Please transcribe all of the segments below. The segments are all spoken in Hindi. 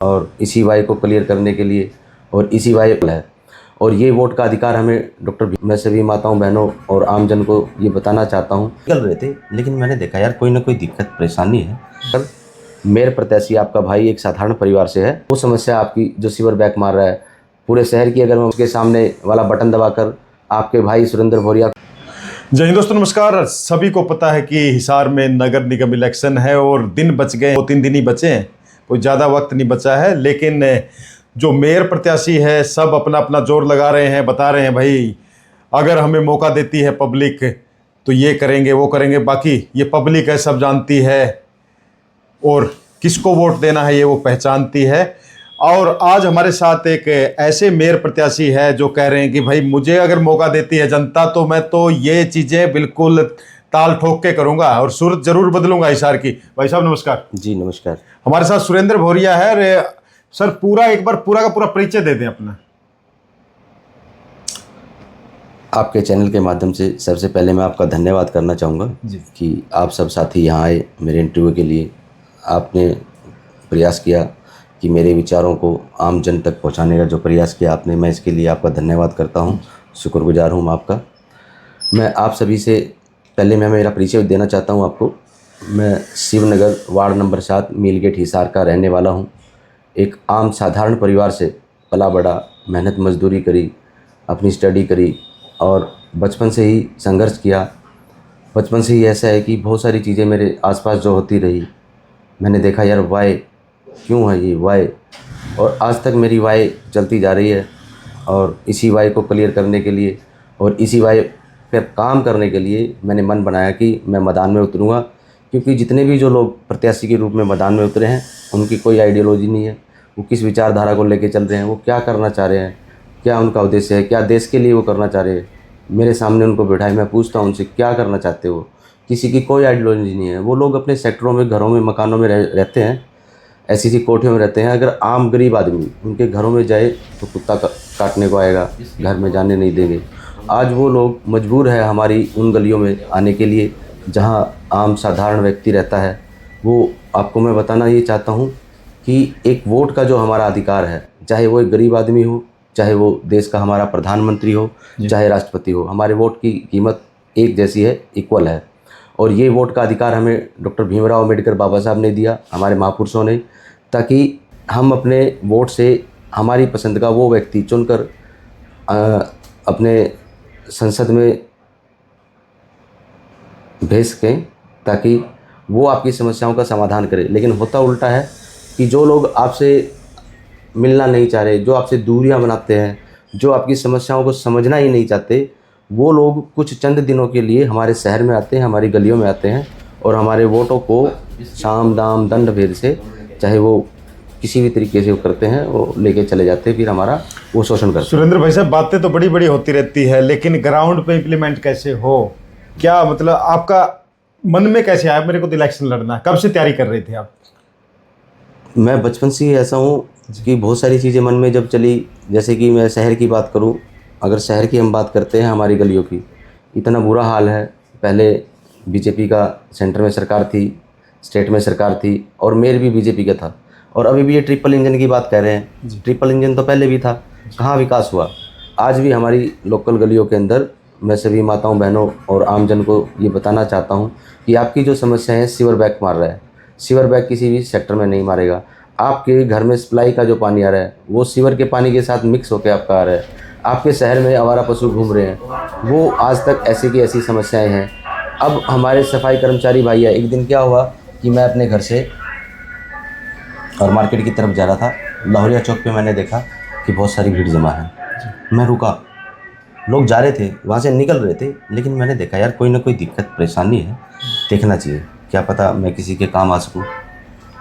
और इसी वाई को क्लियर करने के लिए और इसी वाई है और ये वोट का अधिकार हमें डॉक्टर मैं सभी माताओं बहनों और आमजन को ये बताना चाहता हूँ। निकल रहे थे लेकिन मैंने देखा यार कोई ना कोई दिक्कत परेशानी है। कल मेयर प्रत्याशी आपका भाई एक साधारण परिवार से है, वो समस्या आपकी जो सीवर बैक मार रहा है पूरे शहर की, अगर मैं उसके सामने वाला बटन दबाकर आपके भाई सुरेंद्र भौरिया। जय हिंद दोस्तों, नमस्कार। सभी को पता है कि हिसार में नगर निगम इलेक्शन है और दिन बच गए, 2-3 दिन ही बचे हैं, कोई ज़्यादा वक्त नहीं बचा है। लेकिन जो मेयर प्रत्याशी है सब अपना अपना जोर लगा रहे हैं, बता रहे हैं भाई अगर हमें मौका देती है पब्लिक तो ये करेंगे वो करेंगे। बाकी ये पब्लिक है, सब जानती है और किसको वोट देना है ये वो पहचानती है। और आज हमारे साथ एक ऐसे मेयर प्रत्याशी है जो कह रहे हैं कि भाई मुझे अगर मौका देती है जनता तो मैं तो ये चीज़ें बिल्कुल ताल ठोक के करूंगा और सूरत जरूर बदलूंगा हिसार की। भाई साहब नमस्कार। जी नमस्कार। हमारे साथ सुरेंद्र भौरिया है। सर एक बार पूरा का पूरा परिचय दे दें अपना। आपके चैनल के माध्यम से सबसे पहले मैं आपका धन्यवाद करना चाहूँगा कि आप सब साथी यहाँ आए मेरे इंटरव्यू के लिए। आपने प्रयास किया कि मेरे विचारों को आम जन तक पहुँचाने का जो प्रयास किया आपने, मैं इसके लिए आपका धन्यवाद करता हूँ, शुक्रगुजार हूँ आपका। मैं आप सभी से पहले मैं मेरा परिचय देना चाहता हूँ आपको। मैं शिवनगर वार्ड नंबर 7 मीलगेट हिसार का रहने वाला हूँ। एक आम साधारण परिवार से पला बड़ा, मेहनत मजदूरी करी, अपनी स्टडी करी और बचपन से ही संघर्ष किया। बचपन से ही ऐसा है कि बहुत सारी चीज़ें मेरे आसपास जो होती रही, मैंने देखा यार वाई क्यों है ये वाई, और आज तक मेरी वाई चलती जा रही है। और इसी वाई को क्लियर करने के लिए और इसी वाई पर काम करने के लिए मैंने मन बनाया कि मैं मैदान में उतरूँगा। क्योंकि जितने भी जो लोग प्रत्याशी के रूप में मैदान में उतरे हैं उनकी कोई आइडियोलॉजी नहीं है, वो किस विचारधारा को लेकर चल रहे हैं, वो क्या करना चाह रहे हैं, क्या उनका उद्देश्य है, क्या देश के लिए वो करना चाह रहे हैं। मेरे सामने उनको बिठाए, मैं पूछता हूँ उनसे क्या करना चाहते हो। किसी की कोई आइडियोलॉजी नहीं है। वो लोग अपने सेक्टरों में, घरों में, मकानों में रहते हैं, ऐसी ऐसी कोठियों में रहते हैं। अगर आम गरीब आदमी उनके घरों में जाए तो कुत्ता काटने को आएगा, घर में जाने नहीं देंगे। आज वो लोग मजबूर है हमारी उन गलियों में आने के लिए जहाँ आम साधारण व्यक्ति रहता है। वो आपको मैं बताना ये चाहता हूँ कि एक वोट का जो हमारा अधिकार है, चाहे वो एक गरीब आदमी हो, चाहे वो देश का हमारा प्रधानमंत्री हो, चाहे राष्ट्रपति हो, हमारे वोट की कीमत एक जैसी है, इक्वल है। और ये वोट का अधिकार हमें डॉक्टर भीमराव अम्बेडकर बाबा साहब ने दिया, हमारे महापुरुषों ने, ताकि हम अपने वोट से हमारी पसंद का वो व्यक्ति चुनकर अपने संसद में भेज सकें ताकि वो आपकी समस्याओं का समाधान करे। लेकिन होता उल्टा है कि जो लोग आपसे मिलना नहीं चाह रहे, जो आपसे दूरियां बनाते हैं, जो आपकी समस्याओं को समझना ही नहीं चाहते, वो लोग कुछ चंद दिनों के लिए हमारे शहर में आते हैं, हमारी गलियों में आते हैं और हमारे वोटों को साम दाम दंड भेद से, चाहे वो किसी भी तरीके से वो करते हैं, वो लेके चले जाते हैं, फिर हमारा वो शोषण करते हैं। सुरेंद्र भाई साहब, बातें तो बड़ी बड़ी होती रहती है लेकिन ग्राउंड पे इम्प्लीमेंट कैसे हो, क्या मतलब आपका मन में कैसे आया मेरे को तो इलेक्शन लड़ना, कब से तैयारी कर रहे थे आप? मैं बचपन से ही ऐसा हूँ कि बहुत सारी चीज़ें मन में जब चली, जैसे कि मैं शहर की बात करूँ, अगर शहर की हम बात करते हैं, हमारी गलियों की इतना बुरा हाल है। पहले बीजेपी का सेंटर में सरकार थी, स्टेट में सरकार थी और मेयर भी बीजेपी का था। और अभी भी ये ट्रिपल इंजन की बात कर रहे हैं, ट्रिपल इंजन तो पहले भी था, कहाँ विकास हुआ। आज भी हमारी लोकल गलियों के अंदर मैं सभी माताओं बहनों और आमजन को ये बताना चाहता हूँ कि आपकी जो समस्या है सीवर बैक मार रहा है। सीवर बैक किसी भी सेक्टर में नहीं मारेगा। आपके घर में सप्लाई का जो पानी आ रहा है वो सीवर के पानी के साथ मिक्स होकर आपका आ रहा है। आपके शहर में आवारा पशु घूम रहे हैं, वो आज तक ऐसी की ऐसी समस्याएं हैं। अब हमारे सफाई कर्मचारी भाई है, एक दिन क्या हुआ कि मैं अपने घर से और मार्केट की तरफ जा रहा था, लाहौरिया चौक पे मैंने देखा कि बहुत सारी भीड़ जमा है। मैं रुका, लोग जा रहे थे, वहाँ से निकल रहे थे, लेकिन मैंने देखा यार कोई ना कोई दिक्कत परेशानी है, देखना चाहिए, क्या पता मैं किसी के काम आ सकूँ।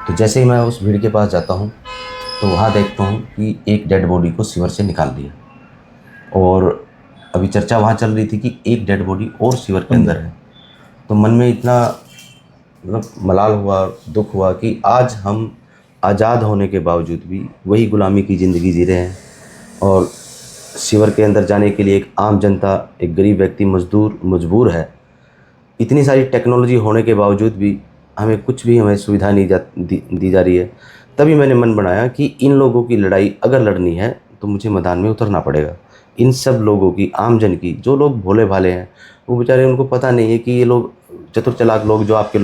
तो जैसे ही मैं उस भीड़ के पास जाता हूँ तो वहाँ देखता हूँ कि एक डेड बॉडी को सीवर से निकाल दिया। और अभी चर्चा वहाँ चल रही थी कि एक डेड बॉडी और सीवर के अंदर है। तो मन में इतना मतलब मलाल हुआ, दुख हुआ कि आज हम आज़ाद होने के बावजूद भी वही गुलामी की ज़िंदगी जी रहे हैं। और सीवर के अंदर जाने के लिए एक आम जनता, एक गरीब व्यक्ति मजबूर है। इतनी सारी टेक्नोलॉजी होने के बावजूद भी हमें कुछ भी हमें सुविधा नहीं दी जा रही है, तभी मैंने मन बनाया कि इन लोगों की लड़ाई अगर लड़नी है तो मुझे मैदान में उतरना पड़ेगा। इन सब लोगों की, आम जन की, जो लोग भोले भाले हैं, वो बेचारे, उनको पता नहीं है कि ये लोग चतुर चालाक लोग जो आपके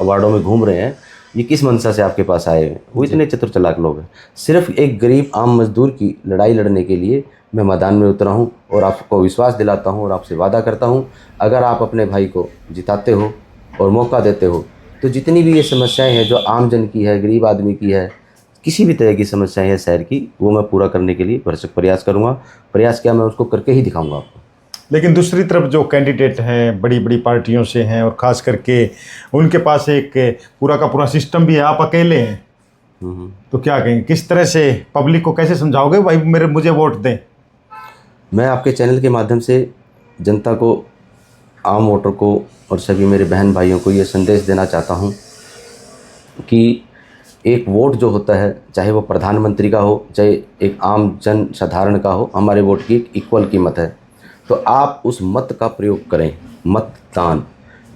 वार्डों में घूम रहे हैं, ये किस मंशा से आपके पास आए हैं। वो इतने चतुर चालाक लोग हैं। सिर्फ एक गरीब आम मजदूर की लड़ाई लड़ने के लिए मैं मैदान में उतरा हूँ और आपको विश्वास दिलाता हूँ और आपसे वादा करता हूँ, अगर आप अपने भाई को जिताते हो और मौका देते हो तो जितनी भी ये समस्याएं हैं जो आम जन की है, गरीब आदमी की है, किसी भी तरह की समस्याएं हैं शहर की, वो मैं पूरा करने के लिए भरसक प्रयास करूँगा। प्रयास क्या, मैं उसको करके ही दिखाऊँगा आपको। लेकिन दूसरी तरफ जो कैंडिडेट हैं बड़ी बड़ी पार्टियों से हैं और ख़ास करके उनके पास एक पूरा का पूरा सिस्टम भी है, आप अकेले हैं, तो क्या कहेंगे, किस तरह से पब्लिक को कैसे समझाओगे भाई मुझे वोट दें? मैं आपके चैनल के माध्यम से जनता को, आम वोटर को और सभी मेरे बहन भाइयों को ये संदेश देना चाहता हूँ कि एक वोट जो होता है, चाहे वो प्रधानमंत्री का हो, चाहे एक आम जन साधारण का हो, हमारे वोट की एक इक्वल कीमत है। तो आप उस मत का प्रयोग करें। मतदान,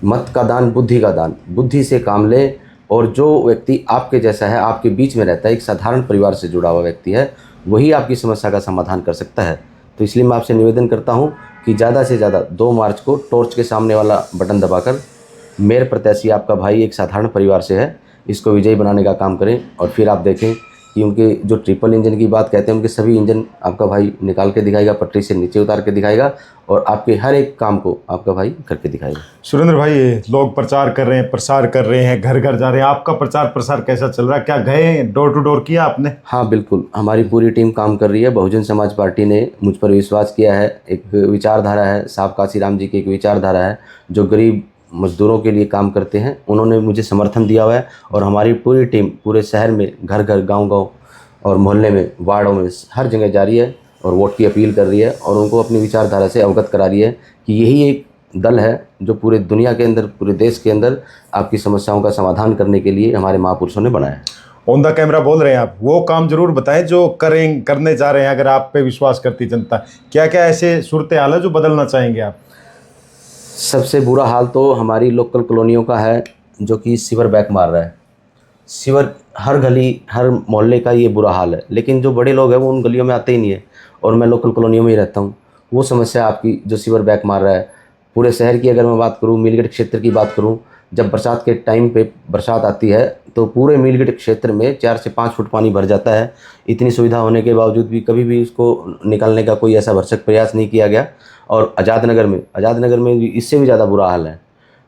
मत का दान बुद्धि का दान, बुद्धि से काम लें। और जो व्यक्ति आपके जैसा है, आपके बीच में रहता है, एक साधारण परिवार से जुड़ा हुआ व्यक्ति है, वही आपकी समस्या का समाधान कर सकता है। तो इसलिए मैं आपसे निवेदन करता हूं कि ज़्यादा से ज़्यादा 2 मार्च को टॉर्च के सामने वाला बटन दबाकर मेयर प्रत्याशी आपका भाई एक साधारण परिवार से है, इसको विजयी बनाने का काम करें। और फिर आप देखें कि उनके जो ट्रिपल इंजन की बात कहते हैं, उनके सभी इंजन आपका भाई निकाल के दिखाएगा, पटरी से नीचे उतार के दिखाएगा और आपके हर एक काम को आपका भाई करके दिखाएगा। सुरेंद्र भाई, लोग प्रचार कर रहे हैं, प्रसार कर रहे हैं, घर घर जा रहे हैं, आपका प्रचार प्रसार कैसा चल रहा है? क्या गए, डोर टू डोर किया आपने? हाँ बिल्कुल, हमारी पूरी टीम काम कर रही है। बहुजन समाज पार्टी ने मुझ पर विश्वास किया है। एक विचारधारा है, साहब काशीराम जी की एक विचारधारा है जो गरीब मजदूरों के लिए काम करते हैं, उन्होंने मुझे समर्थन दिया हुआ है। और हमारी पूरी टीम पूरे शहर में, घर घर, गांव-गांव और मोहल्ले में, वार्डों में, हर जगह जा रही है और वोट की अपील कर रही है और उनको अपनी विचारधारा से अवगत करा रही है कि यही एक दल है जो पूरे दुनिया के अंदर, पूरे देश के अंदर आपकी समस्याओं का समाधान करने के लिए हमारे महापुरुषों ने बनाया है। ऑन द कैमरा बोल रहे हैं आप, वो काम जरूर बताएं जो करने जा रहे हैं। अगर आप पे विश्वास करती जनता, क्या क्या ऐसे सूरत हाल है जो बदलना चाहेंगे आप? सबसे बुरा हाल तो हमारी लोकल कॉलोनियों का है जो कि सीवर बैक मार रहा है। सीवर हर गली, हर मोहल्ले का ये बुरा हाल है, लेकिन जो बड़े लोग हैं वो उन गलियों में आते ही नहीं है और मैं लोकल कॉलोनियों में ही रहता हूँ। वो समस्या आपकी जो सीवर बैक मार रहा है पूरे शहर की। अगर मैं बात करूँ, मीलगेट क्षेत्र की बात करूँ, जब बरसात के टाइम पे बरसात आती है तो पूरे मीलगेट क्षेत्र में 4 से 5 फुट पानी भर जाता है। इतनी सुविधा होने के बावजूद भी कभी भी इसको निकालने का कोई ऐसा भरसक प्रयास नहीं किया गया। और आज़ाद नगर में इससे भी ज़्यादा बुरा हाल है।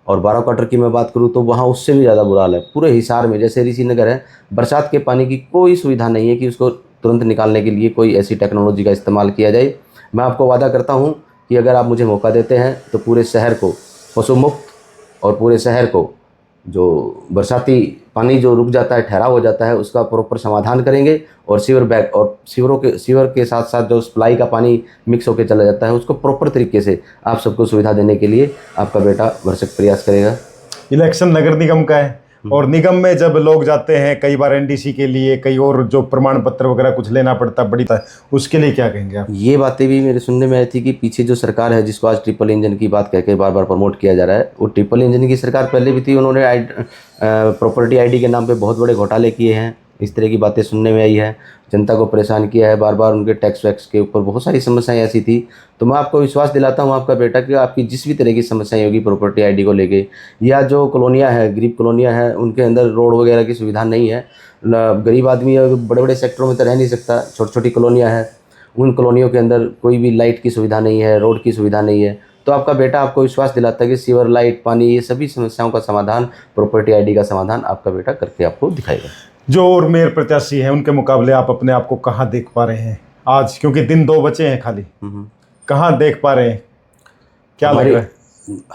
और 12 क्वार्टर की मैं बात करूँ तो वहाँ उससे भी ज़्यादा बुरा हाल है। पूरे हिसार में, जैसे ऋषि नगर है, बरसात के पानी की कोई सुविधा नहीं है कि उसको तुरंत निकालने के लिए कोई ऐसी टेक्नोलॉजी का इस्तेमाल किया जाए। मैं आपको वादा करता हूँ कि अगर आप मुझे मौका देते हैं तो पूरे शहर को पशु मुक्त और पूरे शहर को जो बरसाती पानी जो रुक जाता है, ठहराव हो जाता है, उसका प्रॉपर समाधान करेंगे। और सीवर के साथ साथ जो सप्लाई का पानी मिक्स होकर चला जाता है, उसको प्रॉपर तरीके से आप सबको सुविधा देने के लिए आपका बेटा भरसक प्रयास करेगा। इलेक्शन नगर निगम का है और निगम में जब लोग जाते हैं कई बार एनडीसी के लिए, कई और जो प्रमाण पत्र वगैरह कुछ लेना पड़ता बड़ी, उसके लिए क्या कहेंगे आप? ये बातें भी मेरे सुनने में आई थी कि पीछे जो सरकार है जिसको आज ट्रिपल इंजन की बात कह के बार बार प्रमोट किया जा रहा है, वो ट्रिपल इंजन की सरकार पहले भी थी। उन्होंने प्रॉपर्टी आईडी के नाम पे बहुत बड़े घोटाले किए हैं। इस तरह की बातें सुनने में आई है, जनता को परेशान किया है बार बार। उनके टैक्स वैक्स के ऊपर बहुत सारी समस्याएं ऐसी थी। तो मैं आपको विश्वास दिलाता हूं आपका बेटा कि आपकी जिस भी तरह की समस्याएं होगी प्रॉपर्टी आईडी को लेके, या जो कॉलोनियाँ है, गरीब कॉलोनियाँ हैं, उनके अंदर रोड वगैरह की सुविधा नहीं है। गरीब आदमी बड़े बड़े सेक्टरों में तो रह नहीं सकता, छोटी छोटी कॉलोनियाँ हैं, उन कॉलोनियों के अंदर कोई भी लाइट की सुविधा नहीं है, रोड की सुविधा नहीं है। तो आपका बेटा आपको विश्वास दिलाता है कि सीवर, लाइट, पानी, ये सभी समस्याओं का समाधान, प्रॉपर्टी आईडी का समाधान आपका बेटा करके आपको दिखाएगा। जो और मेयर प्रत्याशी हैं उनके मुकाबले आप अपने आप को कहाँ देख पा रहे हैं आज, क्योंकि दिन 2 बचे हैं खाली, कहाँ देख पा रहे हैं, क्या लग रहा है?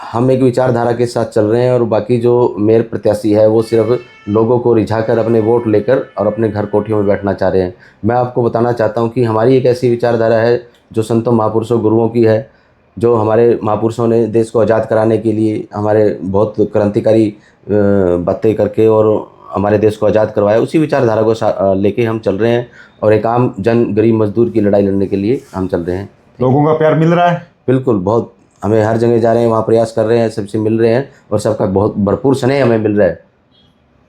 हम एक विचारधारा के साथ चल रहे हैं और बाकी जो मेयर प्रत्याशी है वो सिर्फ लोगों को रिझाकर अपने वोट लेकर और अपने घर कोठियों में बैठना चाह रहे हैं। मैं आपको बताना चाहता हूं कि हमारी एक ऐसी विचारधारा है जो संतों, महापुरुषों, गुरुओं की है, जो हमारे महापुरुषों ने देश को आज़ाद कराने के लिए हमारे बहुत क्रांतिकारी बातें करके और हमारे देश को आज़ाद करवाया। उसी विचारधारा को लेके हम चल रहे हैं और एक आम जन, गरीब मजदूर की लड़ाई लड़ने के लिए हम चल रहे हैं। लोगों का प्यार मिल रहा है? बिल्कुल, बहुत। हमें हर जगह जा रहे हैं, वहाँ प्रयास कर रहे हैं, सबसे मिल रहे हैं और सबका बहुत भरपूर स्नेह हमें मिल रहा है।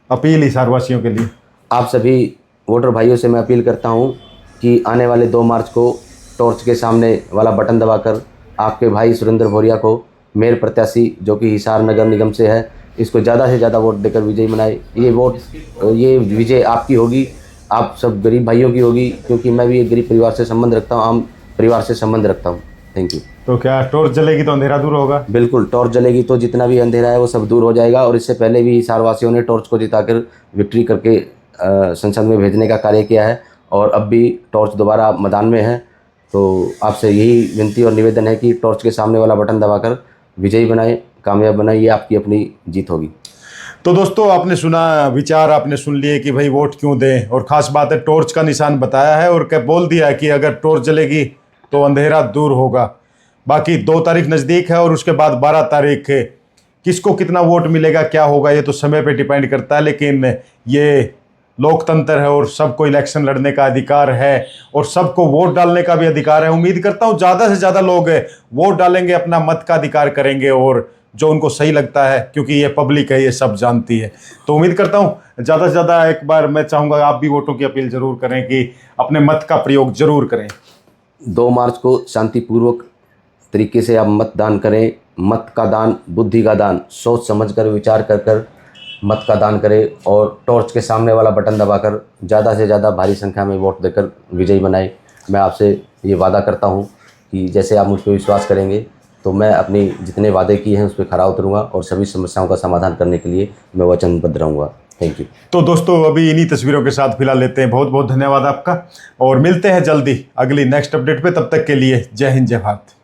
अपील हिसारवासियों के लिए, आप सभी वोटर भाइयों से मैं अपील करता हूं कि आने वाले 2 मार्च को टॉर्च के सामने वाला बटन दबाकर आपके भाई सुरेंद्र भौरिया को मेयर प्रत्याशी जो कि हिसार नगर निगम से है, इसको ज़्यादा से ज़्यादा वोट देकर विजयी बनाए। ये विजय आपकी होगी, आप सब गरीब भाइयों की होगी, क्योंकि मैं भी एक गरीब परिवार से संबंध रखता हूँ, आम परिवार से संबंध रखता हूँ। Thank you. तो क्या टॉर्च जलेगी तो अंधेरा दूर होगा? बिल्कुल, टॉर्च जलेगी तो जितना भी अंधेरा है वो सब दूर हो जाएगा। और इससे पहले भी हिसार वासियों ने टॉर्च को जिताकर विक्ट्री करके संसद में भेजने का कार्य किया है, और अब भी टॉर्च दोबारा मैदान में है। तो आपसे यही विनती और निवेदन है कि टॉर्च के सामने वाला बटन दबाकर विजयी बनाए, कामयाब बनाए, ये आपकी अपनी जीत होगी। तो दोस्तों, आपने सुना, विचार आपने सुन लिए कि भाई वोट क्यों दें, और ख़ास बात है टॉर्च का निशान बताया है और क्या बोल दिया है कि अगर टॉर्च जलेगी तो अंधेरा दूर होगा। बाकी 2 तारीख नज़दीक है और उसके बाद 12 तारीख है। किसको कितना वोट मिलेगा, क्या होगा, ये तो समय पे डिपेंड करता है, लेकिन ये लोकतंत्र है और सबको इलेक्शन लड़ने का अधिकार है और सबको वोट डालने का भी अधिकार है। उम्मीद करता हूँ ज़्यादा से ज़्यादा लोग वोट डालेंगे, अपना मत का अधिकार करेंगे और जो उनको सही लगता है, क्योंकि ये पब्लिक है, ये सब जानती है। तो उम्मीद करता हूँ ज़्यादा से ज़्यादा, एक बार मैं चाहूँगा आप भी वोटों की अपील ज़रूर करें कि अपने मत का प्रयोग ज़रूर करें। 2 मार्च को शांतिपूर्वक तरीके से आप मतदान करें। मत का दान बुद्धि का दान, सोच समझ कर विचार कर मत का दान करें, और टॉर्च के सामने वाला बटन दबाकर ज़्यादा से ज़्यादा भारी संख्या में वोट देकर विजयी बनाए। मैं आपसे ये वादा करता हूँ कि जैसे आप मुझ पर विश्वास करेंगे तो मैं अपनी जितने वादे किए हैं उस पर खरा उतरूँगा और सभी समस्याओं का समाधान करने के लिए मैं वचनबद्ध रहूँगा। Thank you. तो दोस्तों, अभी इन्हीं तस्वीरों के साथ फिलहाल लेते हैं। बहुत बहुत धन्यवाद आपका, और मिलते हैं जल्दी अगली नेक्स्ट अपडेट पे। तब तक के लिए जय हिंद, जय भारत।